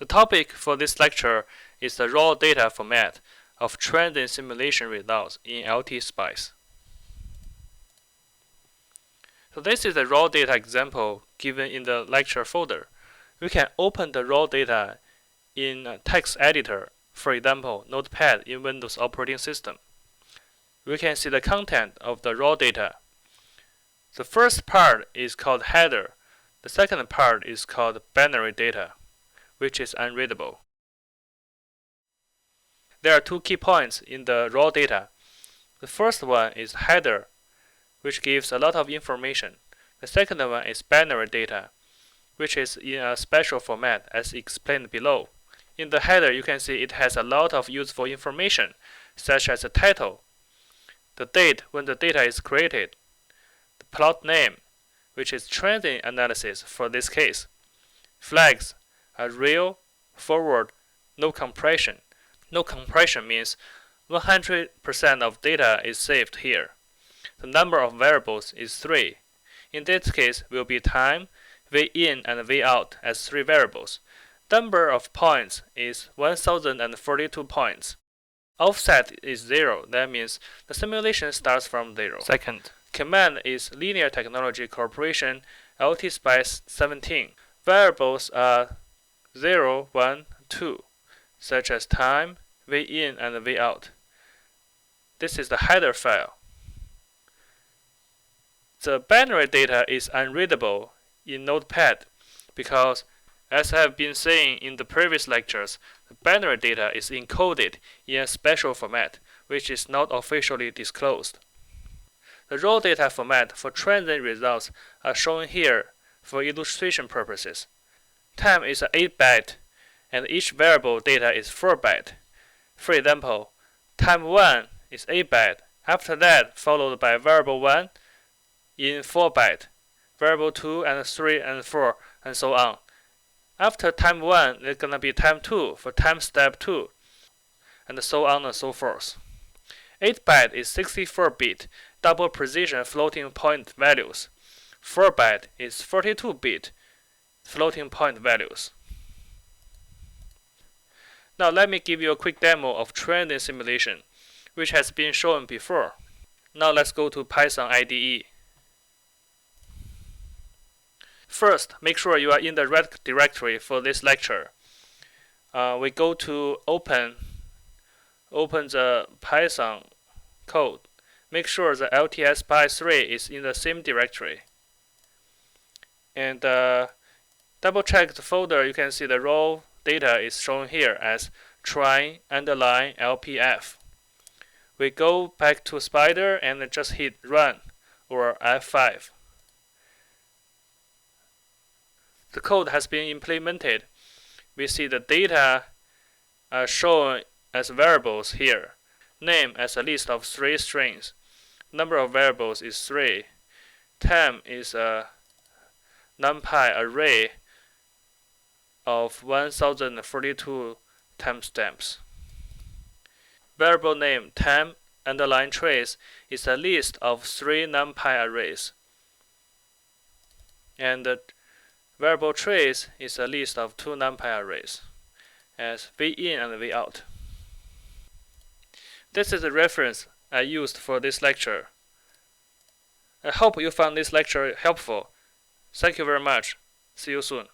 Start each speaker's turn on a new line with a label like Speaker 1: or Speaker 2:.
Speaker 1: The topic for this lecture is the raw data format of transient simulation results in LTspice. So this is a raw data example given in the lecture folder. We can open the raw data in a text editor, for example, Notepad in Windows operating system. We can see the content of the raw data. The first part is called header. The second part is called binary data, which is unreadable. There are two key points in the raw data. The first one is header, which gives a lot of information. The second one is binary data, which is in a special format as explained below. In the header, you can see it has a lot of useful information, such as the title, the date when the data is created, the plot name, which is transient analysis for this case, flags are real, forward, no compression. No compression means 100% of data is saved here. The number of variables is 3. In this case, will be time, v in, and v out as 3 variables. Number of points is 1042 points. Offset is 0. That means the simulation starts from 0. Second, command is Linear Technology Corporation LTspice 17. Variables are 0, 1, 2, such as time, v in, and v out. This is the header file. The binary data is unreadable in Notepad because, as I have been saying in the previous lectures, the binary data is encoded in a special format, which is not officially disclosed. The raw data format for transient results are shown here for illustration purposes. Time is 8-byte, and each variable data is 4-byte. For example, time 1 is 8-byte. After that, followed by variable 1 in 4-byte, variable 2 and 3 and 4, and so on. After time 1, there's going to be time 2 for time step 2, and so on and so forth. 8-byte is 64-bit double precision floating point values. 4-byte is 42-bit floating point values. Now let me give you a quick demo of transient simulation, which has been shown before. Now let's go to Python IDE. First, make sure you are in the right directory for this lecture. We go to open the Python code. Make sure the LTspice 3 is in the same directory. And double check the folder. You can see the raw data is shown here as try underline LPF. We go back to Spider and just hit run or F5. The code has been implemented. We see the data are shown as variables here. Name as a list of 3 strings. Number of variables is 3. Time is a NumPy array of 1042 timestamps. Variable name time underline trace is a list of 3 NumPy arrays. And the variable trace is a list of 2 NumPy arrays as v in and v out. This is a reference I used for this lecture. I hope you found this lecture helpful. Thank you very much. See you soon.